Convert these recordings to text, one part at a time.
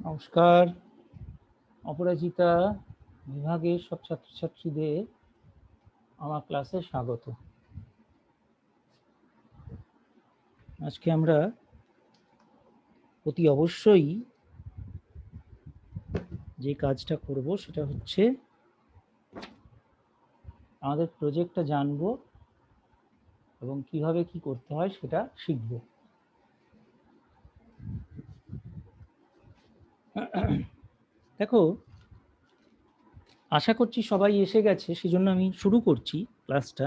নমস্কার। অপরাজিতা বিভাগের সব ছাত্রছাত্রীদের আমার ক্লাসে স্বাগত। আজকে আমরা অতি অবশ্যই যে কাজটা করব সেটা হচ্ছে আমাদের প্রজেক্টটা জানবো এবং কিভাবে কি করতে হয় সেটা শিখব। দেখো, আশা করছি সবাই এসে গেছে, সেজন্য আমি শুরু করছি ক্লাসটা।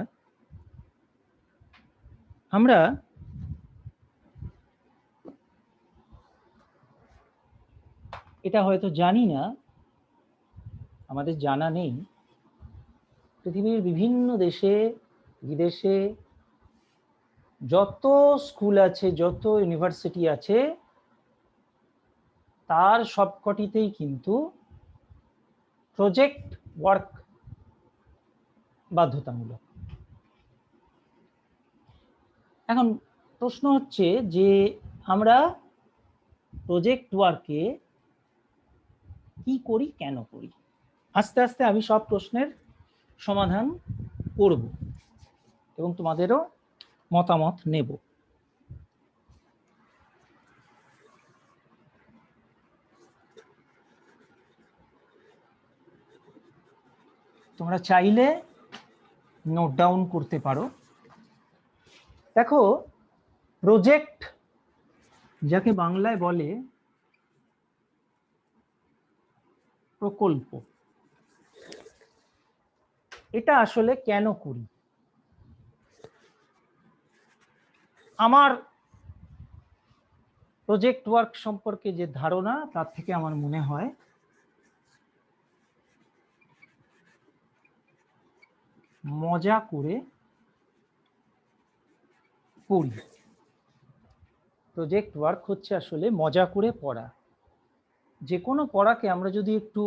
আমরা এটা হয়তো জানি না, আমাদের জানা নেই, পৃথিবীর বিভিন্ন দেশে বিদেশে যত স্কুল আছে, যত ইউনিভার্সিটি আছে, তার সবকটিতেই কিন্তু প্রজেক্ট ওয়ার্ক বাধ্যতামূলক। এখন প্রশ্ন হচ্ছে যে আমরা প্রজেক্ট ওয়ার্কে কি করি, কেন করি? আস্তে আস্তে আমি সব প্রশ্নের সমাধান করব এবং তোমাদেরও মতামত নেব। তোমরা চাইলে নোট ডাউন করতে পারো। দেখো, প্রজেক্ট যাকে বাংলায় বলে প্রকল্প, এটা আসলে কেন করি? আমার প্রজেক্ট ওয়ার্ক সম্পর্কে যে ধারণা, তার থেকে আমার মনে হয় মজা করে পড়ি। প্রজেক্ট ওয়ার্ক হচ্ছে আসলে মজা করে পড়া। যে কোনো পড়াকে আমরা যদি একটু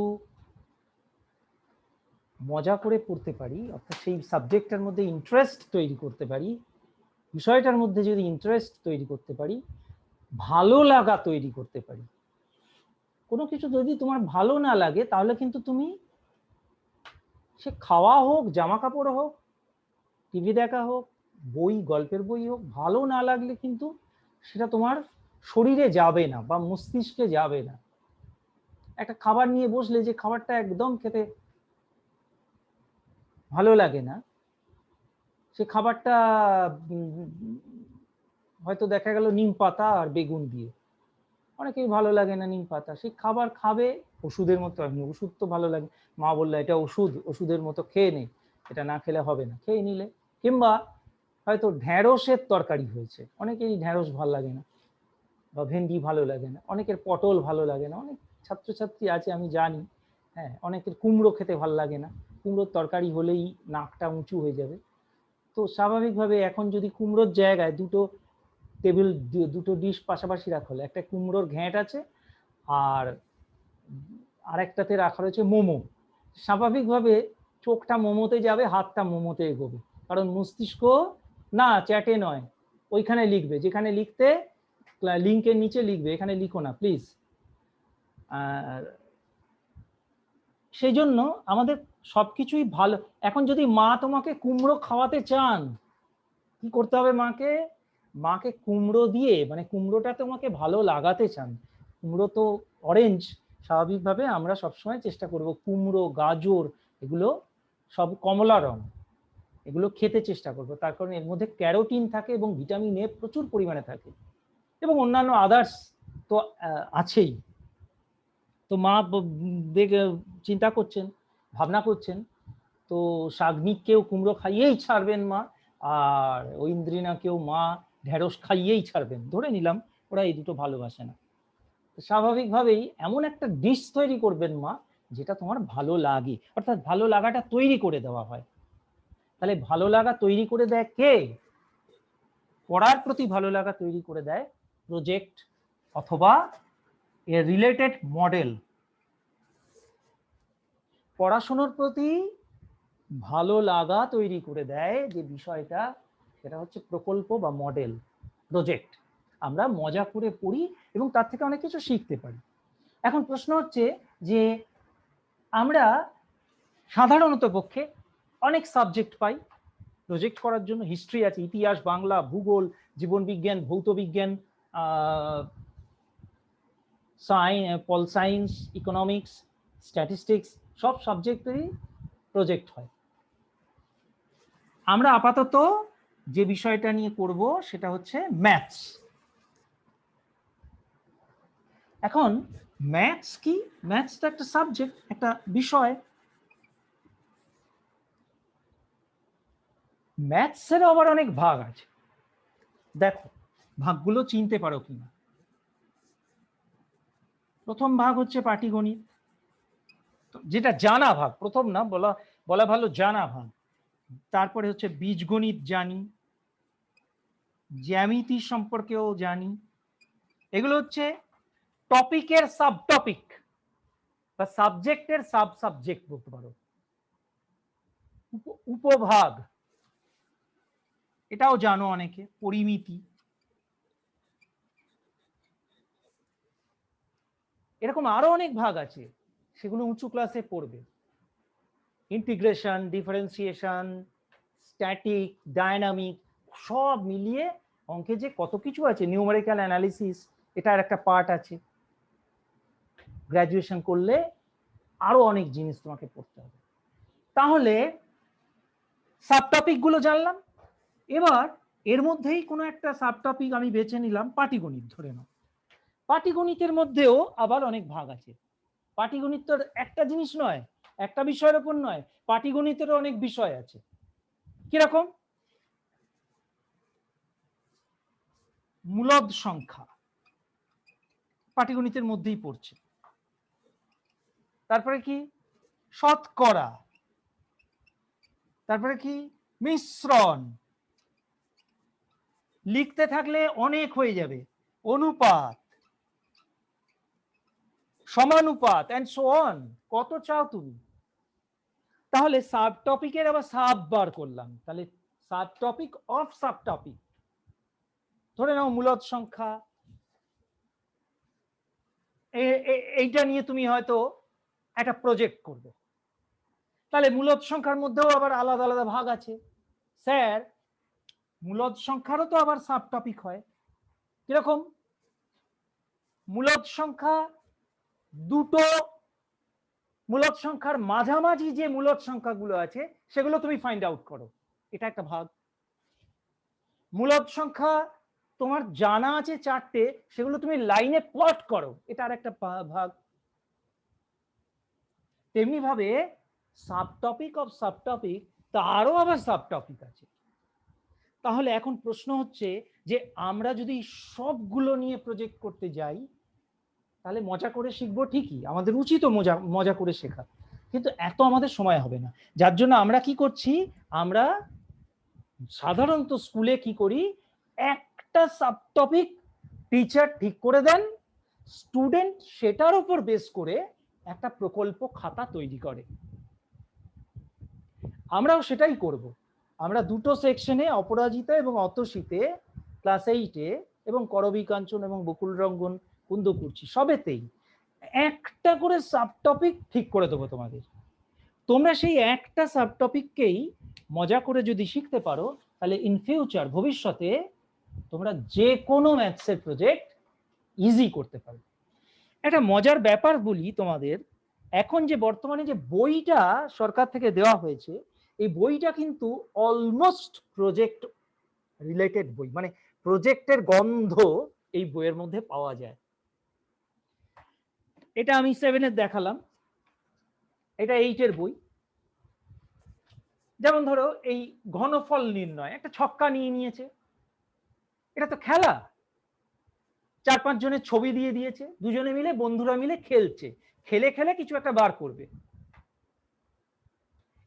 মজা করে পড়তে পারি, অর্থাৎ সেই সাবজেক্টের মধ্যে ইন্টারেস্ট তৈরি করতে পারি, বিষয়টার মধ্যে যদি ইন্টারেস্ট তৈরি করতে পারি, ভালো লাগা তৈরি করতে পারি। কোনো কিছু যদি তোমার ভালো না লাগে, তাহলে কিন্তু তুমি, সে খাওয়া হোক, জামা কাপড় হোক, টিভি দেখা হোক, বই, গল্পের বই হোক, ভালো না লাগলে কিন্তু সেটা তোমার শরীরে যাবে না বা মস্তিষ্কে যাবে না। একটা খাবার নিয়ে বসলে যে খাবারটা একদম খেতে ভালো লাগে না, সে খাবারটা হয়তো দেখা গেল নিম পাতা আর বেগুন দিয়ে, অনেকেই ভালো লাগে না নিম পাতা, সেই খাবার খাবে ওষুধের মতো। আমি ওষুধ তো ভালো লাগে, মা বললো এটা ওষুধ, ওষুধের মতো খেয়ে নে, এটা না খেলে হবে না, খেয়ে নিলে। কিংবা হয়তো ঢ্যাঁড়সের তরকারি হয়েছে, অনেকেরই ঢ্যাঁড়স ভালো লাগে না, বা ভেন্ডি ভালো লাগে না, অনেকের পটল ভালো লাগে না, অনেক ছাত্রছাত্রী আছে আমি জানি, হ্যাঁ, অনেকের কুমড়ো খেতে ভালো লাগে না, কুমড়োর তরকারি হলেই নাকটা উঁচু হয়ে যাবে। তো স্বাভাবিকভাবে এখন যদি কুমড়োর জায়গায় দুটো ডিশ পাশাপাশি রাখা হলো, একটা কুমড়োর ঘ্যাঁট আছে আর আরেকটাতে রাখা রয়েছে মোমো, স্বাভাবিকভাবে চোখটা মোমোতে যাবে, হাতটা মোমোতে এগোবে, কারণ মস্তিষ্ক না চ্যাটে নয়, ওইখানে লিখবে, যেখানে লিখতে লিঙ্কের নিচে লিখবে, এখানে লিখো না প্লিজ। সেই জন্য আমাদের সবকিছুই ভালো। এখন যদি মা তোমাকে কুমড়ো খাওয়াতে চান, কি করতে হবে? মাকে কুমড়ো দিয়ে, মানে কুমড়োটা তোমাকে ভালো লাগাতে চান, কুমড়ো তো অরেঞ্জ, স্বাভাবিকভাবে আমরা সবসময় চেষ্টা করব কুমড়ো, গাজর, এগুলো সব কমলা রং, এগুলো খেতে চেষ্টা করব, তার কারণ এর মধ্যে ক্যারোটিন থাকে এবং ভিটামিন এ প্রচুর পরিমাণে থাকে, এবং অন্যান্য আদার্স তো আছেই। তো মা চিন্তা করছেন, ভাবনা করছেন, তো শাগনিককেও কুমড়ো খাইয়েই ছাড়বেন মা, আর ঐন্দ্রিনাকেও মা ঢেঁড়স খাইয়েই ছাড়বেন, ধরে নিলাম ওরা এই দুটো ভালোবাসে না। স্বাভাবিকভাবেই এমন একটা ডিশ তৈরি করবেন মা যেটা তোমার ভালো লাগে, অর্থাৎ ভালো লাগাটা তৈরি করে দেওয়া হয়। তাহলে ভালো লাগা তৈরি করে দেয় কে? পড়ার প্রতি ভালো লাগা তৈরি করে দেয় প্রজেক্ট অথবা এর রিলেটেড মডেল। পড়াশোনার প্রতি ভালো লাগা তৈরি করে দেয় যে বিষয়টা, সেটা হচ্ছে প্রকল্প বা মডেল, প্রজেক্ট। আমরা মজা করে পড়ি এবং তার থেকে অনেক কিছু শিখতে পারি। এখন প্রশ্ন হচ্ছে যে আমরা সাধারণত পক্ষে অনেক সাবজেক্ট পাই প্রজেক্ট করার জন্য। হিস্ট্রি আছে, ইতিহাস, বাংলা, ভূগোল, জীবনবিজ্ঞান, ভৌতবিজ্ঞান, পল সায়েন্স, ইকোনমিক্স, স্ট্যাটিস্টিক্স, সব সাবজেক্টেরই প্রজেক্ট হয়। আমরা আপাতত যে বিষয়টা নিয়ে করব সেটা হচ্ছে ম্যাথস। এখন ম্যাথস কি? ম্যাথস তো একটা সাবজেক্ট, একটা বিষয়। ম্যাথসের আবার অনেক ভাগ আছে। দেখো ভাগগুলো চিনতে পারো কিনা। প্রথম ভাগ হচ্ছে পাটিগণিত, যেটা জানা ভাগ, প্রথম না বলা বলা ভালো, জানা ভাগ। তারপরে হচ্ছে বীজগণিত জানি, জ্যামিতি সম্পর্কেও জানি। এগুলো হচ্ছে টপিকের সাব টপিক বা সাবজেক্টের সাব সাবজেক্ট বলতে পারো, উপভাগ। এটাও জানো অনেকে। পরিমিতি, এরকম আরো অনেক ভাগ আছে, সেগুলো উঁচু ক্লাসে পড়বে। ইন্টিগ্রেশন, ডিফারেন্সিয়েশন, স্ট্যাটিক, ডায়নামিক, সব মিলিয়ে অঙ্কে যে কত কিছু আছে, নিউমেরিক্যাল অ্যানালিসিস, এটার একটা পার্ট আছে। গ্র্যাজুয়েশন করলে আরো অনেক জিনিস তোমাকে পড়তে হবে। তাহলে সাবটপিক গুলো জানলাম। এবার এর মধ্যেই কোনো একটা সাবটপিক আমি বেছে নিলাম, পাটিগণিত ধরে নাও। পাটিগণিতের মধ্যেও আবার অনেক ভাগ আছে। পাটিগণিত তো একটা জিনিস নয়, একটা বিষয়ের উপর নয়, পাটিগণিতেরও অনেক বিষয় আছে। কিরকম? মূলদ সংখ্যা পাটিগণিতের মধ্যেই পড়ছে। তারপরে কি? শতকরা। তারপরে কি? মিশ্রণ। লিখতে থাকলে অনেক হয়ে যাবে। অনুপাত, সমানুপাত, এন্ড সো অন। কত চাও তুমি? তাহলে সাব টপিকের আবার সাব বার করলাম। তাহলে sub topic of sub topic. ধরে নাও মূলদ সংখ্যা, এইটা নিয়ে তুমি হয়তো একটা প্রজেক্ট করবে। তাহলে মূলদ সংখ্যার মধ্যেও আবার আলাদা আলাদা ভাগ আছে। স্যার, মূলদ সংখ্যারও তো আবার সাব টপিক হয়। কিরকম? মূলদ সংখ্যা দুটো, মূলদ সংখ্যার মাঝামাঝি যে মূলদ সংখ্যাগুলো আছে সেগুলো তুমি ফাইন্ড আউট করো, এটা একটা ভাগ। মূলদ সংখ্যা তোমার জানা আছে চারটে, সেগুলো তুমি লাইনে প্লট করো, এটা আর একটা ভাগ। তেমনি ভাবে sub topic of sub topic, তারও আবার সাব টপিক আছে। তাহলে এখন প্রশ্ন হচ্ছে যে আমরা যদি সবগুলো নিয়ে প্রজেক্ট করতে যাই তাহলে মজা করে শিখবো ঠিকই, আমাদের উচিত মজা মজা করে শেখা, কিন্তু এত আমাদের সময় হবে না। যার জন্য আমরা কি করছি, আমরা সাধারণত স্কুলে কি করি, একটা সাবটপিক টিচার ঠিক করে দেন, স্টুডেন্ট সেটার উপর বেস করে একটা প্রকল্প খাতা তৈরি করে। আমরাও সেটাই করব। আমরা দুটো সেকশনে, অপরাজিতা এবং অতসীতে, ক্লাস 8-এ এবং করবী কাঞ্চন এবং বকুল রঙ্গন, কুন্দকুর্চি, সবেতেই একটা করে সাবটপিক ঠিক করে দেবো তোমাদের। তোমরা সেই একটা সাবটপিককেই মজা করে যদি শিখতে পারো, তাহলে ইন ফিউচার, ভবিষ্যতে তোমরা যে কোনো ম্যাথসের প্রজেক্ট ইজি করতে পারবে। একটা মজার ব্যাপার বলি তোমাদের, এখন যে বর্তমানে যে বইটা সরকার থেকে দেওয়া হয়েছে, এই বইটা কিন্তু অলমোস্ট প্রজেক্ট রিলেটেড বই, মানে প্রজেক্টের গন্ধ এই বইয়ের মধ্যে পাওয়া যায়। এটা আমি 7-এর দেখালাম, এটা 8-এর বই। যেমন ধরো এই ঘনফল নির্ণয়, একটা ছক্কা নিয়ে নিয়েছে, এটা তো খেলা। 4-5 জনের ছবি দিয়ে দিয়েছে, দুজনে মিলে, বন্ধুরা মিলে খেলছে, খেলে খেলে কিছু একটা বার করবে।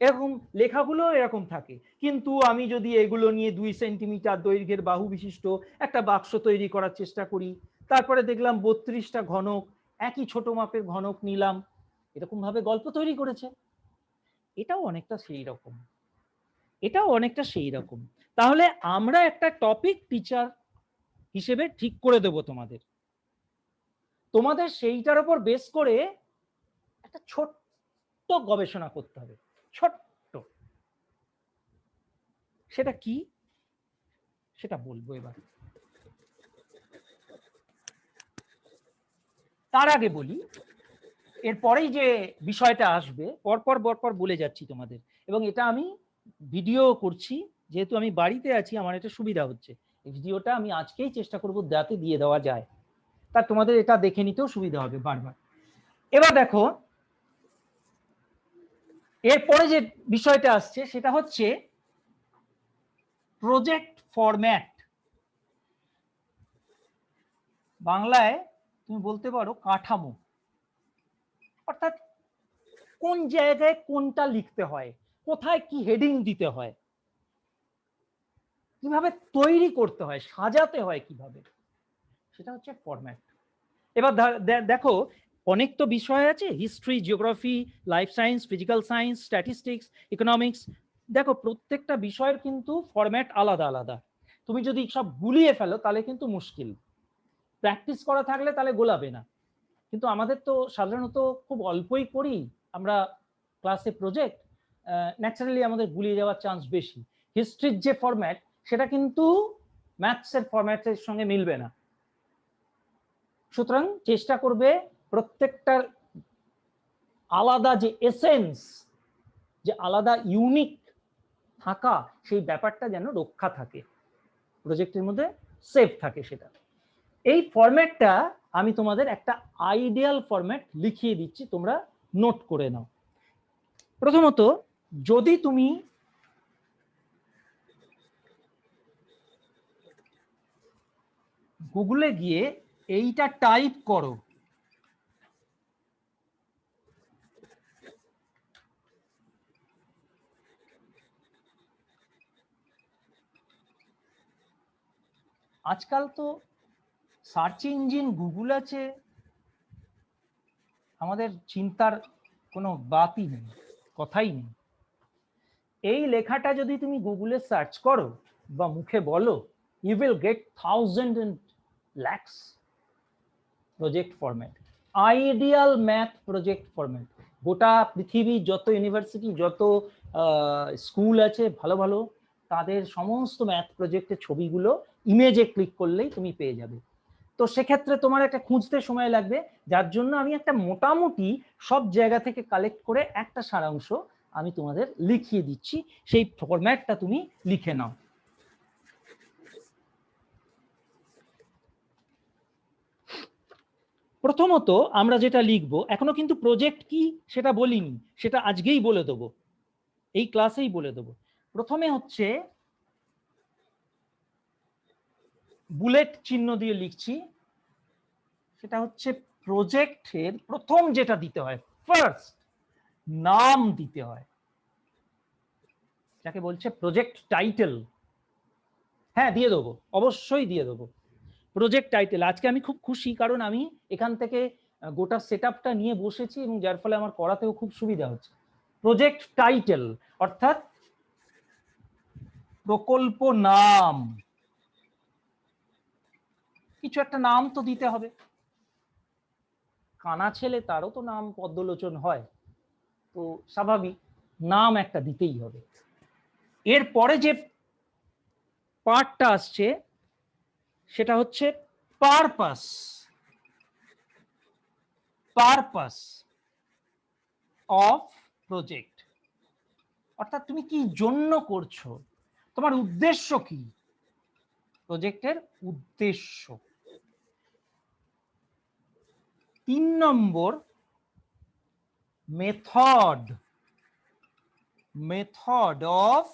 এরকম লেখাগুলো এরকম থাকে। কিন্তু আমি যদি এগুলো নিয়ে 2 সেন্টিমিটার দৈর্ঘ্যের বাহু বিশিষ্ট একটা বাক্স তৈরি করার চেষ্টা করি, তারপরে দেখলাম 32টা ঘনক, একই ছোট মাপের ঘনক নিলাম, এরকম ভাবে গল্প তৈরি করেছে। এটাও অনেকটা সেই রকম, এটাও অনেকটা সেই রকম। তাহলে আমরা একটা টপিক টিচার হিসেবে ঠিক করে দেব তোমাদের। তোমাদের সেইটার উপর বেস করে একটা ছোট্ট গবেষণা করতে হবে, ছোট্ট। সেটা কি সেটা বলবো এবার। তার আগে বলি, এরপরেই যে বিষয়টা আসবে পরপর বলে যাচ্ছি তোমাদের, এবং এটা আমি ভিডিও করছি, যেহেতু আমি বাড়িতে আছি আমার এটা সুবিধা হচ্ছে। এই ভিডিওটা আমি আজকেই চেষ্টা করব যাতে দিয়ে দেওয়া যায়, তা তোমাদের এটা দেখে নিতেও সুবিধা হবে বারবার। এবার দেখো, এরপরে যে বিষয়টা আসছে সেটা হচ্ছে প্রজেক্ট ফরম্যাট। বাংলায় তুমি বলতে পারো কাঠামো, অর্থাৎ কোন জায়গায় কোনটা লিখতে হয়, কোথায় কি হেডিং দিতে হয়, কিভাবে তৈরি করতে হয়, সাজাতে হয় কিভাবে, সেটা হচ্ছে ফরম্যাট। এবার দেখো, অনেক তো বিষয় আছে, history, geography, life science, physical science, statistics, economics. দেখো প্রত্যেকটা বিষয়ের কিন্তু ফরম্যাট আলাদা আলাদা। তুমি যদি সব গুলিয়ে ফেলো তাহলে কিন্তু মুশকিল, প্র্যাকটিস করা থাকলে তাহলে গোলাবে না। কিন্তু আমাদের তো সাধারণত খুব অল্পই করি আমরা ক্লাসে প্রজেক্ট, ন্যাচারালি আমাদের গুলিয়ে যাওয়ার চান্স বেশি। হিস্ট্রির যে ফরম্যাট সেটা কিন্তু ম্যাথসের ফরম্যাটের সঙ্গে মিলবে না। সুতরাং চেষ্টা করবে প্রত্যেকটার আলাদা যে এসেন্স, যে আলাদা ইউনিক থাকা, সেই ব্যাপারটা যেন রক্ষা থাকে, প্রজেক্টের মধ্যে সেভ থাকে সেটা। এই ফরম্যাটটা আমি তোমাদের একটা আইডিয়াল ফরম্যাট লিখিয়ে দিচ্ছি, তোমরা নোট করে নাও। প্রথমত, যদি তুমি গুগলে গিয়ে এইটা টাইপ করো, আজকাল তো সার্চ ইঞ্জিন গুগল আছে, আমাদের চিন্তার কোনো বাতই নেই, কথাই নেই। এই লেখাটা যদি তুমি গুগলে সার্চ করো বা মুখে বলো, you will get thousands and lakhs project format, ideal math project format. গোটা পৃথিবী যত ইউনিভার্সিটি, যত স্কুল আছে ভালো ভালো, তাদের সমস্ত ম্যাথ প্রজেক্টের ছবিগুলো ইমেজে ক্লিক করলেই তুমি পেয়ে যাবে। তো সেক্ষেত্রে তোমার একটা খুঁজতে সময় লাগবে, যার জন্য আমি একটা মোটামুটি সব জায়গা থেকে কালেক্ট করে একটা সারাংশ আমি তোমাদের লিখিয়ে দিচ্ছি, সেই ফরম্যাটটা তুমি লিখে নাও। প্রথমত আমরা যেটা লিখবো, এখনো কিন্তু প্রজেক্ট কি সেটা বলিনি, সেটা আজকেই বলে দেবো, এই ক্লাসেই বলে দেবো। প্রথমে হচ্ছে বুলেট চিহ্ন দিয়ে লিখছি, সেটা হচ্ছে প্রজেক্টের প্রথম যেটা দিতে হয়, ফার্স্ট নাম দিতে হয়, যাকে বলছে প্রজেক্ট টাইটেল। হ্যাঁ দিয়ে দেবো, অবশ্যই দিয়ে দেবো প্রজেক্ট টাইটেল। আজকে আমি খুব খুশি, কারণ আমি এখান থেকে গোটা সেটআপটা নিয়ে বসেছি এবং যার ফলে আমার করাতেও খুব সুবিধা হচ্ছে। প্রজেক্ট টাইটেল অর্থাৎ প্রকল্প নাম, কিছু একটা নাম তো দিতে হবে। কানা ছেলে, তারও তো নাম পদ্মলোচন হয়, তো স্বাভাবিক নাম একটা দিতেই হবে। এরপরে যে পার্টটা আসছে সেটা হচ্ছে পারপাস, পারপাস অফ প্রজেক্ট, অর্থাৎ তুমি কি জন্য করছো, তোমার উদ্দেশ্য কি, প্রজেক্টের উদ্দেশ্য। 3 নম্বর method, method of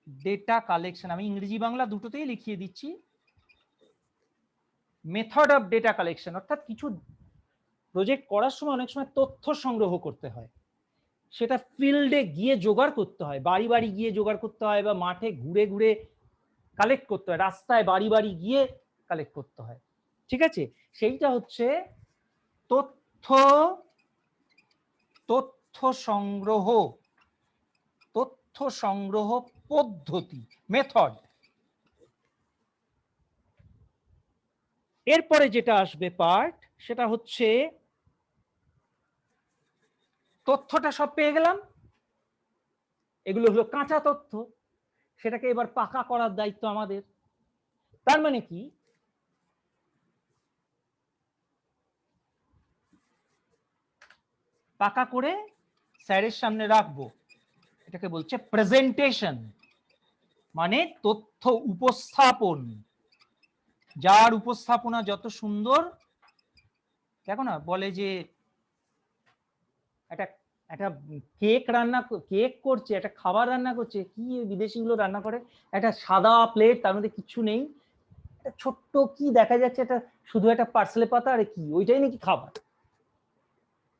data collection, আমি ইংরেজি বাংলা দুটোতেই লিখিয়ে দিচ্ছি। মেথড অফ ডেটা কালেকশন অর্থাৎ কিছু প্রজেক্ট করার সময় অনেক সময় তথ্য সংগ্রহ করতে হয়, সেটা ফিল্ডে গিয়ে জোগাড় করতে হয়, বাড়ি বাড়ি গিয়ে জোগাড় করতে হয়, বা মাঠে ঘুরে ঘুরে কালেক্ট করতে হয়, রাস্তায় বাড়ি বাড়ি গিয়ে কালেক্ট করতে হয়, ঠিক আছে। সেইটা হচ্ছে তথ্য, তথ্য সংগ্রহ, তথ্য সংগ্রহ পদ্ধতি, মেথড। এরপরে যেটা আসবে পার্ট, সেটা হচ্ছে তথ্যটা সব পেয়ে গেলাম, এগুলো হলো কাঁচা তথ্য, সেটাকে এবার পাকা করার দায়িত্ব আমাদের। তার মানে কি, পাকা করে স্যারের সামনে রাখবো, এটাকে বলছে প্রেজেন্টেশন, মানে তথ্য উপস্থাপন। যার উপস্থাপনা যত সুন্দর, দেখো না বলে যে একটা একটা কেক করছে, একটা খাবার রান্না করছে, কি বিদেশি গুলো রান্না করে, একটা সাদা প্লেট, তার মধ্যে কিছু নেই, একটা ছোট্ট কি দেখা যাচ্ছে, একটা শুধু একটা পার্সেলে পাতা, আর কি ওইটাই নাকি খাবার,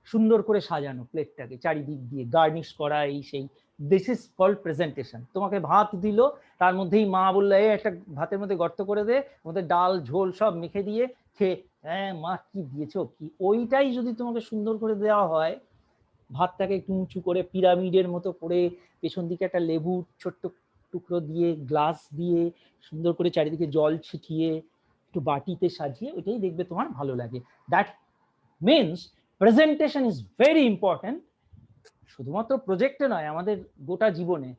সুন্দর করে সাজানো প্লেটটাকে চারিদিক দিয়ে গার্নিশ করা, এই সেই, দিস ইজ কল্ড প্রেজেন্টেশন। তোমাকে ভাত দিল, তার মধ্যেই মা বললো এই একটা ভাতের মধ্যে গর্ত করে দে, মধ্যে ডাল ঝোল সব মেখে দিয়ে খেয়ে, হ্যাঁ মা কি দিয়েছো কি, ওইটাই যদি তোমাকে সুন্দর করে দেওয়া হয়, ভাতটাকে একটু উঁচু করে পিরামিডের মতো করে, পেছন দিকে একটা লেবু ছোট্ট টুকরো দিয়ে, গ্লাস দিয়ে, সুন্দর করে চারিদিকে জল ছিটিয়ে, একটু বাটিতে সাজিয়ে, ওইটাই দেখবে তোমার ভালো লাগে। That means presentation is very important, শুধুমাত্র প্রজেক্টে নয়, আমাদের গোটা জীবনে।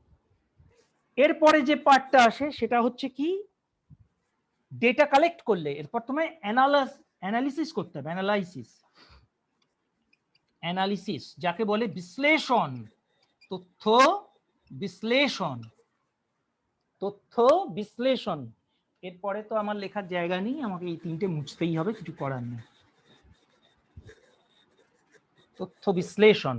এরপরে যে পার্টটা আসে সেটা হচ্ছে কি, ডেটা কালেক্ট করলে এরপর তোমায় অ্যানালিসিস করতে হবে, অ্যানালিসিস যাকে বলে বিশ্লেষণ, তথ্য বিশ্লেষণ, তথ্য বিশ্লেষণ। এরপরে তো আমার লেখার জায়গা নেই, আমাকে এই তিনটে মুছতেই হবে, কিছু করার নেই। তথ্য বিশ্লেষণ,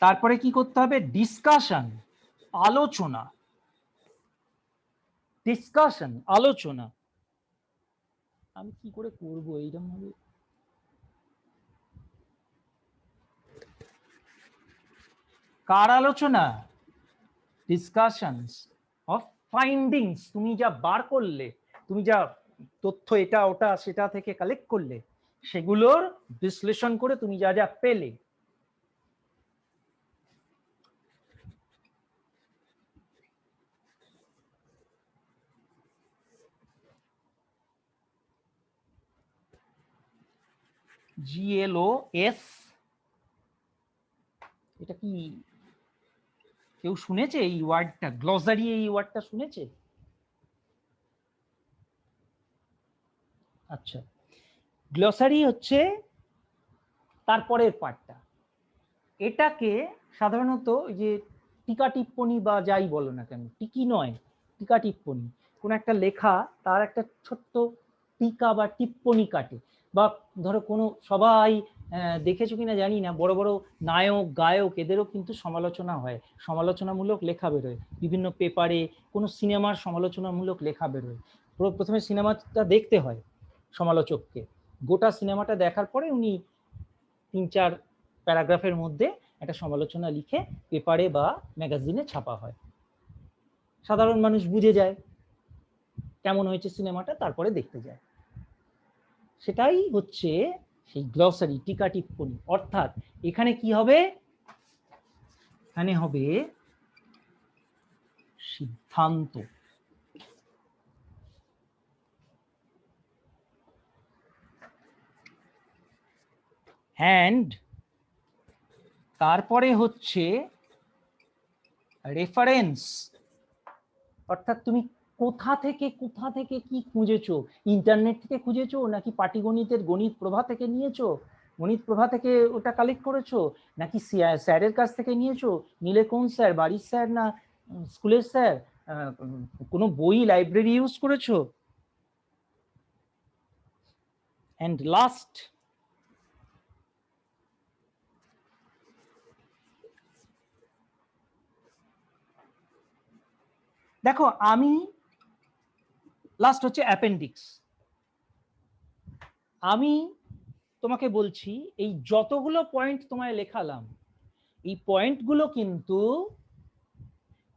তারপরে কি করতে হবে, ডিসকাশন, আলোচনা, ডিসকাশন আলোচনা। আমি কি করে করব এইরকম ভাবে, কার আলোচনা, ডিসকাশনস অফ ফাইন্ডিংস, তুমি যা বার করলে, তুমি যা তথ্য এটা ওটা সেটা থেকে কালেক্ট করলে, সেগুলোর বিশ্লেষণ করে তুমি যা যা পেলে। GLOS, এটা কি কেউ শুনেছে এই ওয়ার্ডটা, গ্লসারি এই ওয়ার্ডটা শুনেছে? আচ্ছা, গ্লসারি হচ্ছে তারপরের পার্টটা। এটাকে সাধারণত ওই যে টিকা টিপ্পনী বা যাই বলো না কেন, টিকি নয়, টিকা টিপ্পনী, কোন একটা লেখা তার একটা ছোট্ট টিকা বা টিপ্পনী কাটে, বা ধরো কোনো সবাই দেখেছো কিনা জানি না, বড় বড় নায়ক গায়ক এদেরও কিন্তু সমালোচনা হয়, সমালোচনামূলক লেখা বেরোয় বিভিন্ন পেপারে, কোনো সিনেমার সমালোচনামূলক লেখা বেরোয়। প্রথমে সিনেমাটা দেখতে হয় সমালোচককে, গোটা সিনেমাটা দেখার পরে উনি 3-4 প্যারাগ্রাফের মধ্যে একটা সমালোচনা লিখে পেপারে বা ম্যাগাজিনে ছাপা হয়, সাধারণ মানুষ বুঝে যায় কেমন হয়েছে সিনেমাটা, তারপরে দেখতে যায়। সেটাই হচ্ছে সেই গ্লসারি, টিকা টিপ্পনী। অর্থাৎ এখানে কি হবে, এখানে হবে সিদ্ধান্ত, অ্যান্ড তারপরে হচ্ছে রেফারেন্স, অর্থাৎ তুমি কোথা থেকে কি খুঁজেছো, ইন্টারনেট থেকে খুঁজেছো নাকি পাটিগণিতের গণিত প্রভা থেকে নিয়েছো, গণিত প্রভা থেকে ওটা কালেক্ট করেছো, নাকি স্যারের কাছ থেকে নিয়েছো, নিলে কোন স্যার, বাড়ির স্যার না স্কুলের স্যার, কোনো বই লাইব্রেরি ইউজ করেছো। অ্যান্ড লাস্ট, দেখো আমি লাস্ট হচ্ছে অ্যাপেন্ডিক্স। আমি তোমাকে বলছি এই যতগুলো পয়েন্ট তোমায় লেখালাম, এই পয়েন্টগুলো কিন্তু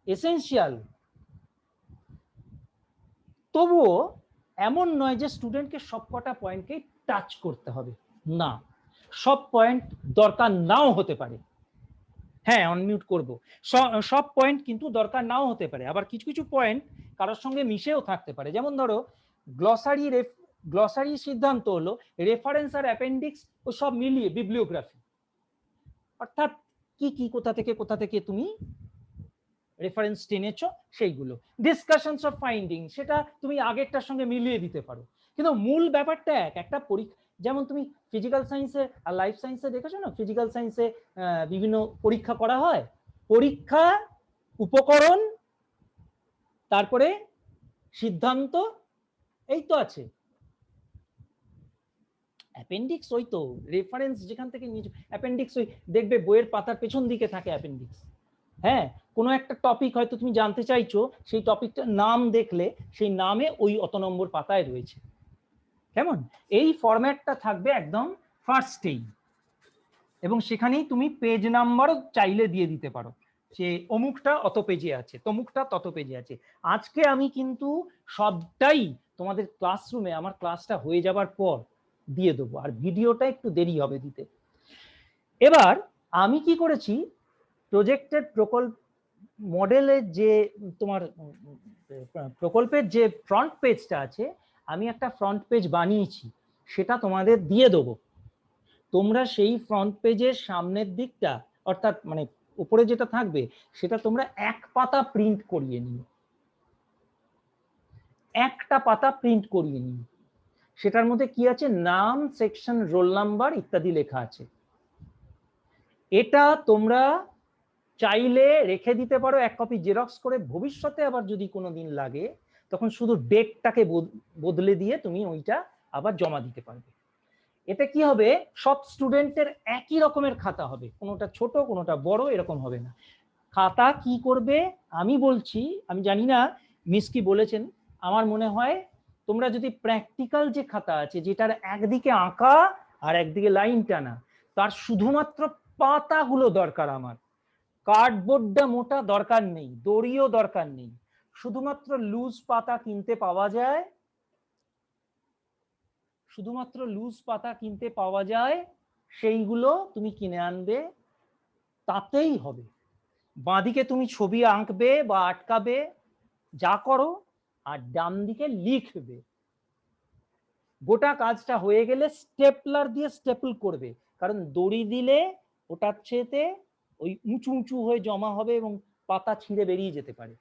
এসেনশিয়াল, তবুও এমন নয় যে স্টুডেন্টকে সবকটা পয়েন্টকেই টাচ করতে হবে, না, সব পয়েন্ট দরকার নাও হতে পারে। হ্যাঁ অনমিউট করব। সব পয়েন্ট কিন্তু দরকার নাও হতে পারে, আবার কিছু কিছু পয়েন্ট কারোর সঙ্গে মিশেও থাকতে পারে। যেমন ধরো গ্লসারি সিদ্ধান্ত হলো রেফারেন্স আর অ্যাপেন্ডিক্স ও সব মিলিয়ে বিবলিওগ্রাফি, অর্থাৎ কি কি কোথা থেকে তুমি রেফারেন্স টেনেছো সেইগুলো। ডিসকাশনস অফ ফাইন্ডিং সেটা তুমি আগেরটার সঙ্গে মিলিয়ে দিতে পারো, কিন্তু মূল ব্যাপারটা একটা পরীক্ষা। যেমন তুমি ফিজিক্যাল সায়েন্সে আর লাইফ সায়েন্সে দেখেছো না, ফিজিক্যাল সায়েন্সে বিভিন্ন পরীক্ষা করা হয়, পরীক্ষা, উপকরণ, তারপরে সিদ্ধান্ত, এই তো আছে। অ্যাপেন্ডিক্স ওই তো রেফারেন্স যেখান থেকে নিয়েছো, অ্যাপেন্ডিক্স ওই দেখবে বইয়ের পাতার পেছন দিকে থাকে অ্যাপেন্ডিক্স। হ্যাঁ, কোনো একটা টপিক হয়তো তুমি জানতে চাইছো, সেই টপিকটার নাম দেখলে সেই নামে ওই অত নম্বর পাতায় রয়েছে। কেমন, এই ফরম্যাটটা থাকবে একদম ফার্স্টেই, এবং সেখানেই তুমি পেজ নাম্বারও চাইলে দিয়ে দিতে পারো, যে অমুকটা অত পেজে আছে, তমুকটা তত পেজে আছে। আজকে আমি কিন্তু সবটাই তোমাদের ক্লাসরুমে আমার ক্লাসটা হয়ে যাবার পর দিয়ে দেবো, আর ভিডিওটা একটু দেরি হবে দিতে। এবার আমি কি করেছি, প্রজেক্টের প্রকল্প মডেলের যে তোমার প্রকল্পের যে ফ্রন্ট পেজটা আছে, আমি একটা ফ্রন্ট পেজ বানিয়েছি, সেটা তোমাদের দিয়ে দেবো। তোমরা সেই ফ্রন্ট পেজের সামনের দিকটা, অর্থাৎ মানে উপরে যেটা থাকবে সেটা তোমরা এক পাতা প্রিন্ট করিয়ে নিও, একটা পাতা প্রিন্ট করিয়ে নিও। সেটার মধ্যে কি আছে, নাম, সেকশন, রোল নাম্বার ইত্যাদি লেখা আছে। এটা তোমরা চাইলে রেখে দিতে পারো এক কপি জেরক্স করে, ভবিষ্যতে আবার যদি কোনো দিন লাগে তখন শুধু ডেটটাকে বদলে দিয়ে তুমি ওইটা আবার জমা দিতে পারবে। এতে কি হবে, সব স্টুডেন্টের একই রকমের খাতা হবে, কোনোটা ছোট কোনোটা বড় এরকম হবে না। খাতা কি করবে আমি বলছি, আমি জানি না মিস কি বলেছেন, আমার মনে হয় তোমরা যদি প্র্যাকটিক্যাল যে খাতা আছে যেটার একদিকে আঁকা আর একদিকে লাইন টানা, তার শুধুমাত্র পাতাগুলো দরকার আমার, কার্ডবোর্ডটা মোটা দরকার নেই, দড়িও দরকার নেই, শুধুমাত্র লুজ পাতা কিনতে পাওয়া যায়, শুধুমাত্র লুজ পাতা কিনতে পাওয়া যায়, সেইগুলো তুমি কিনে আনবে, তাতেই হবে। বাঁদিকে তুমি ছবি আঁকবে বা আটকাবে যা করো, আর ডান দিকে লিখবে। গোটা কাজটা হয়ে গেলে স্টেপলার দিয়ে স্টেপল করবে, কারণ দড়ি দিলে ওটার চেয়েতে ওই উঁচু উঁচু হয়ে জমা হবে এবং পাতা ছিঁড়ে বেরিয়ে যেতে পারে,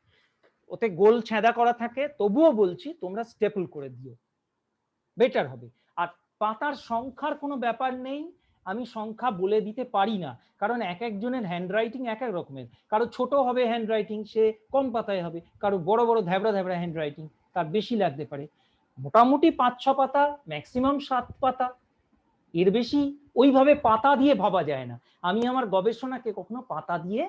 ওতে গোল ছেঁদা করা থাকে। তবুও বলছি তোমরা স্টেপল করে দিও, বেটার হবে। আর পাতার সংখ্যার কোনো ব্যাপার নেই, আমি সংখ্যা বলে দিতে পারি না, কারণ এক একজনের হ্যান্ডরাইটিং এক এক রকমের, কারো ছোট হবে হ্যান্ডরাইটিং সে কম পাতায় হবে, কারো বড় বড় ধ্যাবড়া ধ্যাবড়া হ্যান্ডরাইটিং তার বেশি লাগতে পারে। মোটামুটি 5-6 পাতা, ম্যাক্সিমাম 7 পাতা, এর বেশি ওইভাবে পাতা দিয়ে ভাবা যায় না। আমি আমার গবেষণাকে কখনো পাতা দিয়ে,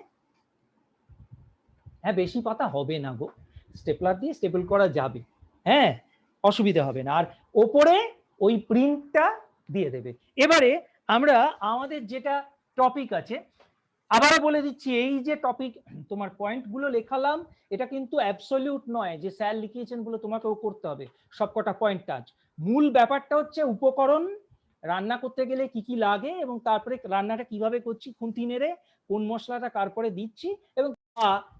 হ্যাঁ বেশি পাতা হবে না গো, স্টেপলার দিয়ে স্টেপল করা যাবে, হ্যাঁ অসুবিধা হবে না। আর ওপরে ওই প্রিন্টটা দিয়ে দেবে। এবারে আমরা আমাদের যেটা টপিক আছে, আবারও বলে দিচ্ছি, এই যে টপিক তোমার পয়েন্টগুলো লেখালাম, এটা কিন্তু অ্যাবসলিউট নয় যে স্যার লিখিয়েছেন বলে তোমাকেও করতে হবে সবকটা পয়েন্ট টাচ। মূল ব্যাপারটা হচ্ছে উপকরণ, রান্না করতে গেলে কি কি লাগে, এবং তারপরে রান্নাটা কিভাবে করছি, খুন্তি নেড়ে কোন মশলাটা কারপরে দিচ্ছি, এবং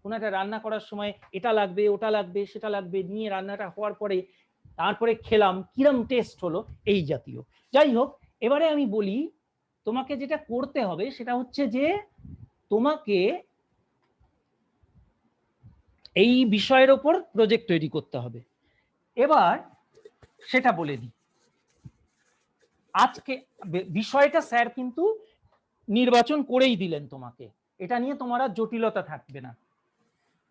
কোনো একটা রান্না করার সময় এটা লাগবে ওটা লাগবে সেটা লাগবে নিয়ে রান্নাটা হওয়ার পরে তারপরে খেলাম কিরম টেস্ট হলো, এই জাতীয়। যাই হোক, এবারে আমি বলি তোমাকে যেটা করতে হবে সেটা হচ্ছে যে তোমাকে এই বিষয়ের ওপর প্রজেক্ট তৈরি করতে হবে। এবার সেটা বলে দিই, আজকে বিষয়টা স্যার কিন্তু নির্বাচন করেই দিলেন তোমাকে, এটা নিয়ে তোমার আর জটিলতা থাকবে না।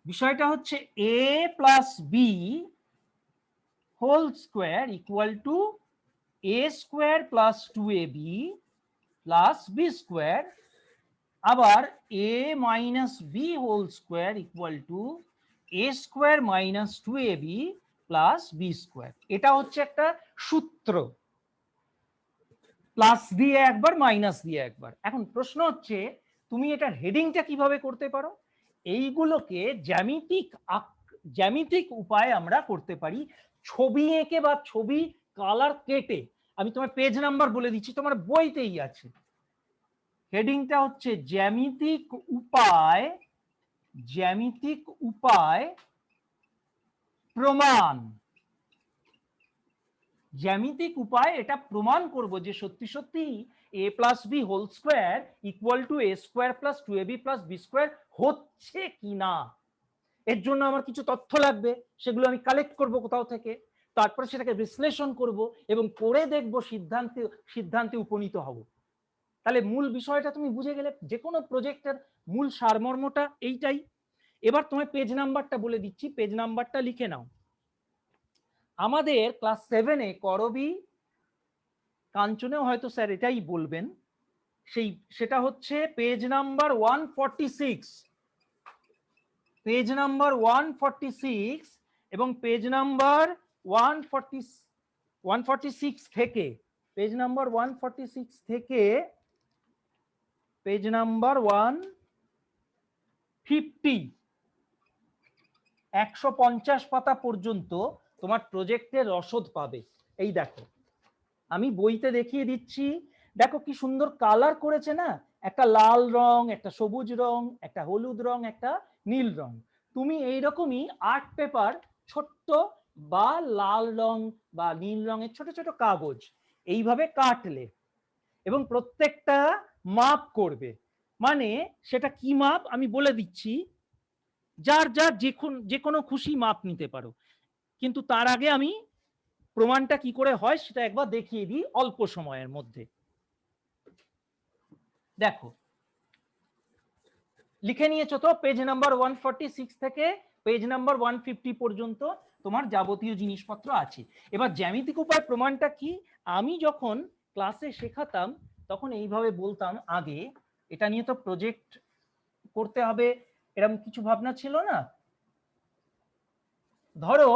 বিষয়টা হচ্ছে a plus b whole square equal to a square plus 2ab plus b square, আবার a minus b whole square equal to a square minus 2ab plus b square. এটা হচ্ছে একটা সূত্র, প্লাস দিয়ে একবার মাইনাস দিয়ে একবার। এখন প্রশ্ন হচ্ছে তুমি এটা হেডিংটা কিভাবে করতে পারো। এইগুলোকে জ্যামিতিক উপায়ে আমরা করতে পারি, ছবি এঁকে বা ছবি কালার কেটে। আমি তোমার পেজ নাম্বার বলে দিচ্ছি, তোমার বইতেই আছে, হেডিংটা হচ্ছে জ্যামিতিক উপায়, জ্যামিতিক উপায় প্রমাণ। জ্যামিতিক উপায় এটা প্রমাণ করব যে সত্যি সত্যি a plus b whole square equal to a square plus 2ab plus b square হচ্ছে কিনা। এর জন্য আমার কিছু তথ্য লাগবে, সেগুলো আমি কালেক্ট করব কোথাও থেকে, তারপরে সেটাকে বিশ্লেষণ করব এবং করে দেখব সিদ্ধান্তে উপনীত হব। তাহলে মূল বিষয়টা তুমি বুঝে গেলে। যে কোনো প্রজেক্টের মূল সারমর্মটা এইটাই। এবার তোমায় পেজ নাম্বারটা বলে দিচ্ছি, পেজ নাম্বারটা লিখে নাও। আমাদের ক্লাস 7-এ করবি, কাঞ্চনেও হয়তো স্যার এটাই বলবেন, সেটা হচ্ছে পেজ নাম্বার 146, পেজ নাম্বার 146 এবং পেজ নাম্বার 146 থেকে, পেজ নাম্বার 146 থেকে পেজ নাম্বার 150, 150 পাতা পর্যন্ত তোমার প্রজেক্টের রসদ পাবে। এই দেখো, আমি বইতে দেখিয়ে দিচ্ছি, দেখো কি সুন্দর কালার করেছে না, একটা লাল রং, একটা সবুজ রং, একটা হলুদ রং, একটা নীল রং। তুমি এইরকমই আর্ট পেপার, ছোট্ট বা লাল রং বা নীল রঙের ছোট ছোট কাগজ এইভাবে কাটলে এবং প্রত্যেকটা মাপ করবে। মানে সেটা কি মাপ আমি বলে দিচ্ছি, যার যার যে কোনো খুশি মাপ নিতে পারো, কিন্তু তার আগে আমি প্রমাণটা কি করে হয় সেটা একবার দেখিয়ে দিই অল্প সময়ের মধ্যে। দেখো, লিখে নিয়েছো তো? পেজ নাম্বার 146 থেকে পেজ নাম্বার 150 পর্যন্ত তোমার যাবতীয় জিনিসপত্র আছে। এবার জ্যামিতিক উপায় প্রমাণটা কি, আমি যখন ক্লাসে শেখাতাম তখন এইভাবে বলতাম। আগে এটা নিয়ে তো প্রজেক্ট করতে হবে এরকম কিছু ভাবনা ছিল না। ধরো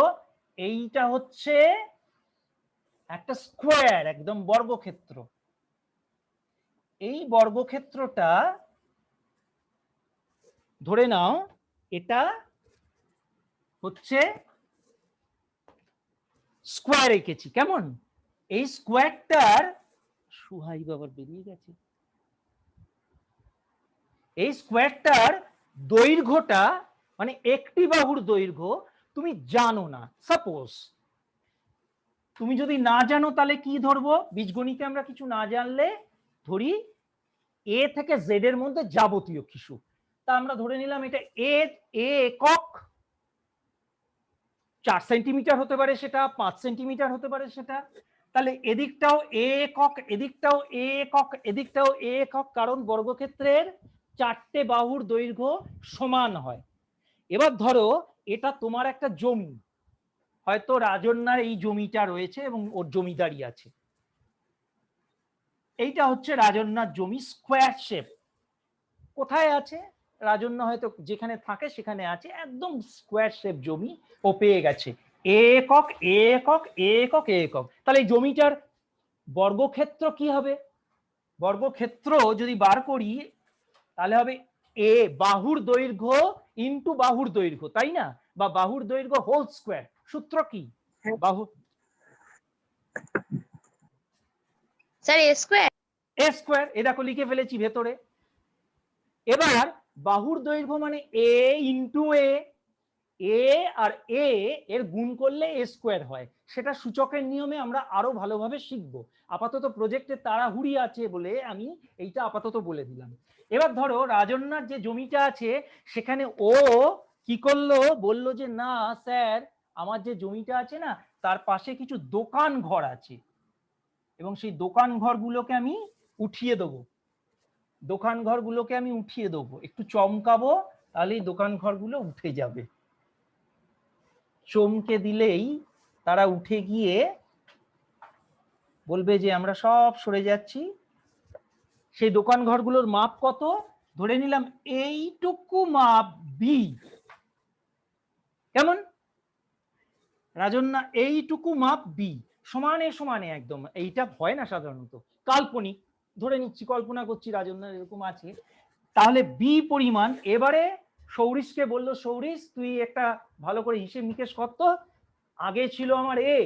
এইটা হচ্ছে একটা স্কোয়ার, একদম বর্গক্ষেত্র। এই বর্গক্ষেত্রটা ধরে নাও এটা হচ্ছে স্কোয়ার এঁকেছি, কেমন? এই স্কোয়ারটার সুহাই বাবার বেরিয়ে গেছে, এই স্কোয়ারটার দৈর্ঘ্যটা মানে একটি বাহুর দৈর্ঘ্য তুমি জানো না। সাপোজ তুমি যদি না জানো তাহলে কি ধরবো, বীজগণিতে আমরা কিছু না জানলে ধরি এ থেকে জেড এর মধ্যে যাবতীয় কিছু। তা আমরা ধরে নিলাম এটা এ একক 4 সেন্টিমিটার হতে পারে, সেটা 5 সেন্টিমিটার হতে পারে সেটা। তাহলে এদিকটাও এ একক, এদিকটাও এ একক, এদিকটাও এ একক, কারণ বর্গক্ষেত্রের 4টে বাহুর দৈর্ঘ্য সমান হয়। এবার ধরো এটা তোমার একটা জমি, হয়তো রাজন্যার এই জমিটা রয়েছে এবং ওর জমিদারি আছে। এইটা হচ্ছে রাজন্যার জমি, স্কোয়ার শেপ। কোথায় আছে রাজন্য, হয়তো যেখানে থাকে সেখানে আছে, একদম স্কোয়ার শেপ জমি ও পেয়ে গেছে, একক একক একক একক। তাহলে এই জমিটার বর্গক্ষেত্র কি হবে? বর্গক্ষেত্র যদি বার করি তাহলে হবে এ বাহুর দৈর্ঘ্য ইন্টু বাহুর দৈর্ঘ্য, তাই না? বা বাহুর দৈর্ঘ্য হোল স্কোয়ার। সূত্র কি? বাহু স্যার এ স্কোয়ার, এ স্কোয়ার। এ দেখো লিখে ফেলেছি ভেতরে। এবার বাহুর দৈর্ঘ্য মানে এ ইন্টু এ, এ আর এ এর গুণ করলে এ স্কোয়ার হয়। সেটা সূচকের নিয়মে আমরা আরো ভালোভাবে শিখব। আপাতত প্রজেক্টে তাড়াহুড়ি আছে বলে আমি এইটা আপাতত বলে দিলাম। এবার ধরো রাজন্যার যে জমিটা আছে সেখানে ও কি করলো, বললো যে না স্যার আমার যে জমিটা আছে না তার পাশে কিছু দোকান ঘর আছে এবং সেই দোকান ঘরগুলোকে আমি উঠিয়ে দেবো, দোকান ঘরগুলোকে আমি উঠিয়ে দেবো, একটু চমকাবো, তাহলেই দোকান ঘরগুলো উঠে যাবে। চমকে দিলেই তারা উঠে গিয়ে বলবে যে আমরা সব সরে যাচ্ছি। সেই দোকান ঘরগুলোর মাপ কত? ধরে নিলাম এইটুকু মাপ বি। কেমন রাজন্যা? এইটুকু মাপ বি, সমানে সমানে একদম। এইটা হয় না সাধারণত, কাল্পনিক ধরে নিচ্ছি, কল্পনা করছি রাজন্যার এরকম আছে। তাহলে বি পরিমাণ। এবারে সৌরিশকে বললো, সৌরিশ তুই একটা ভালো করে হিসেব নিকেশ করতো, আগে ছিল আমার এ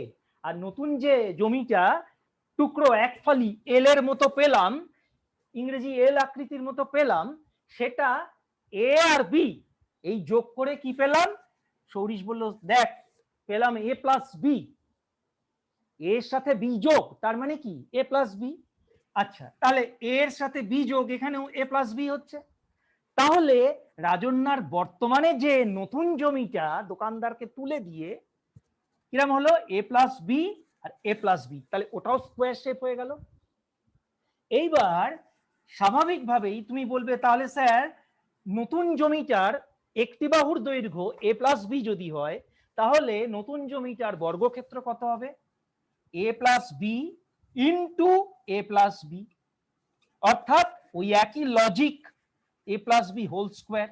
আর নতুন যে জমিটা টুকরো এক ফালি এল এর মতো পেলাম, ইংরেজি এল আকৃতির মতো পেলাম, সেটা এ আর বি এই যোগ করে কি পেলাম? সৌরিশ বলল দেখ পেলাম এ প্লাস বি, এর সাথে বি যোগ, তার মানে কি এ প্লাস বি। আচ্ছা, তাহলে এর সাথে বি যোগ, এখানেও এ প্লাস বি হচ্ছে। তাহলে রাজন্যার বর্তমানে যে নতুন জমিটা দোকানদারকে তুলে দিয়ে কিরম হলো, এ প্লাস বি আর এ প্লাস বি, তাহলে ওটাও স্কোয়ার শেপ হয়ে গেল। এইবার স্বাভাবিকভাবেই তুমি বলবে তাহলে স্যার নতুন জমিটার একটি বাহুর দৈর্ঘ্য এ প্লাস বি যদি হয়, তাহলে নতুন জমিটার বর্গক্ষেত্র কত হবে? এ প্লাস বি ইন্টু এ প্লাস বি, অর্থাৎ ওই একই লজিক এ প্লাস বি হোল স্কোয়ার।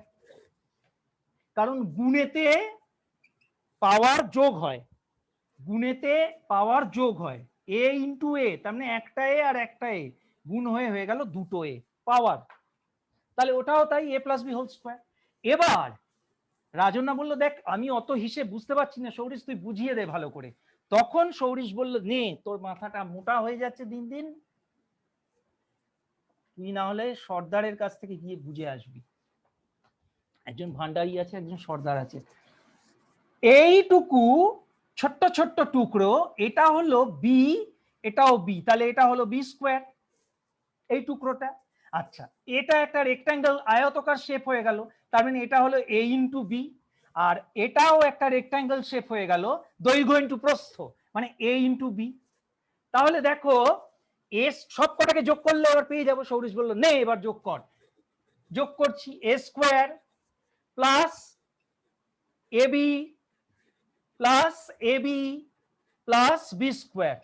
কারণ গুণেতে পাওয়ার যোগ হয়, গুণেতে পাওয়ার যোগ হয়, এ ইন্টু এ, তার মানে একটা এ আর একটা এ গুণ হয়ে গেল দুটো এ পাওয়ার, তাহলে ওটাও তাই এ প্লাস বি হোল স্কোয়ার। এবার রাজন্যা বলল দেখ আমি অত হিসেব বুঝতে পারছি না সৌরিশ, তুই বুঝিয়ে দে ভালো করে। তখন সৌরিশ বলল নে তোর মাথাটা মোটা হয়ে যাচ্ছে দিন দিন, তুই না হলে সর্দারের কাছ থেকে গিয়ে বুঝে আসবি, একজন ভান্ডারী আছে একজন সর্দার আছে। এইটুকু ছোট্ট ছোট্ট টুকরো, এটা হলো বি, এটাও বি, তাহলে এটা হলো বি স্কোয়ার এই টুকরোটা। আচ্ছা, এটা একটা রেক্ট্যাঙ্গেল আয়তকার শেপ হয়ে গেল, তার মানে এটা হলো এ ইন্টু বি, আর এটাও একটা রেক্ট্যাঙ্গেল শেপ হয়ে গেল দৈর্ঘ্য ইন্টু প্রস্থ, মানে এ ইন্টু বি। তাহলে দেখো এস সব কটাকে যোগ করলে এবার পেয়ে যাবো। সৌরিশ বললো নে এবার যোগ কর। যোগ করছি, এ square plus A B plus A B plus b square,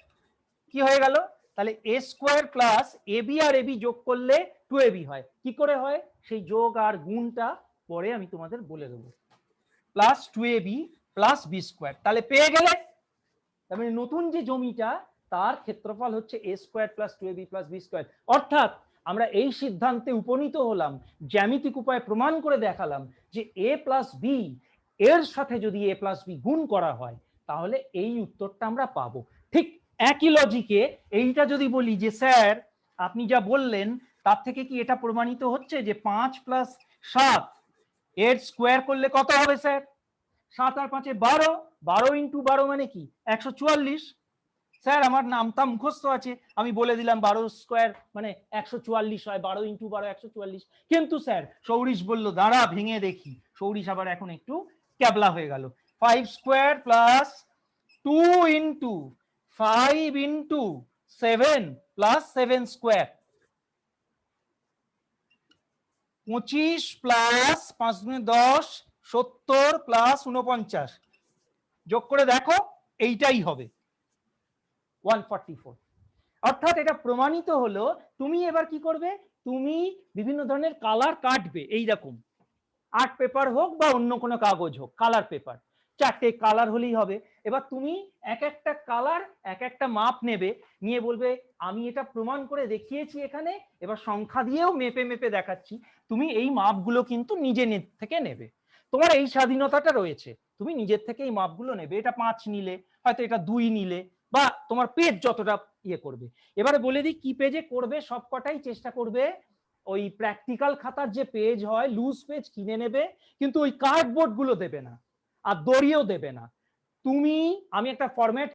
কি হয়ে গেল? তাহলে এ square plus A B R A B যোগ করলে 2ab হয়। কি করে হয় সেই যোগ আর গুণটা পরে আমি তোমাদের বলে দেবো। Plus 2ab plus b square, তাহলে পেয়ে গেলে তার মানে নতুন যে জমিটা তার ক্ষেত্রফল হচ্ছে a square plus 2ab plus b square. অর্থাৎ আমরা এই সিদ্ধান্তে উপনীত হলাম, জ্যামিতিক উপায়ে প্রমাণ করে দেখালাম যে এ প্লাস বি এর সাথে যদি এ প্লাস বি গুণ করা হয় তাহলে এই উত্তরটা আমরা পাবো। ঠিক একই লজিকে এইটা যদি বলি যে স্যার আপনি যা বললেন তার থেকে কি এটা প্রমাণিত হচ্ছে যে 5 + 7 এর স্কোয়ার করলে কত হবে স্যার? 7 আর 5 12, 12 ইন্টু 12 মানে কি 144। স্যার আমার নামটা মুখস্থ আছে, আমি বলে দিলাম 12 স্কোয়ার মানে 144 হয়, 12 ইন্টু 12 144। কিন্তু স্যার সৌরিশ বলল দাঁড়া ভেঙে দেখি, সৌরিশ আবার এখন একটু ক্যাবলা হয়ে গেল। 5 square plus 2 into 5 into 7 plus 7 square, 25 plus 5 10 70 plus 49, যোগ করে দেখো এইটাই হবে 144। অর্থাৎ এটা প্রমাণিত হলো। তুমি এবার কি করবে, তুমি বিভিন্ন ধরনের কালার কাটবে, এইরকম আর্ট পেপার হোক বা অন্য কোনো কাগজ হোক, কালার পেপার 4টে কালার হলেই হবে। এবার তুমি এক একটা কালার এক একটা মাপ নেবে, নিয়ে বলবে আমি এটা প্রমাণ করে দেখিয়েছি এখানে, এবার সংখ্যা দিয়েও মেপে মেপে দেখাচ্ছি, তুমি এই মাপগুলো কিন্তু নিজে থেকে নেবে, তোমার এই স্বাধীনতাটা রয়েছে, তুমি নিজের থেকে এই মাপগুলো নেবে। এটা 5 নিলে, হয়তো এটা 2 নিলে, বা তোমার পেজ যতটা ইয়ে করবে। এবারে বলে দিই কি পেজে করবে, সবকটাই চেষ্টা করবে ওই প্র্যাকটিক্যাল খাতার যে পেজ হয় লুজ পেজ কিনে নেবে, কিন্তু ওই কার্ডবোর্ড গুলো দেবে না আর দড়িও দেবে না। তুমি আমি একটা ফরম্যাট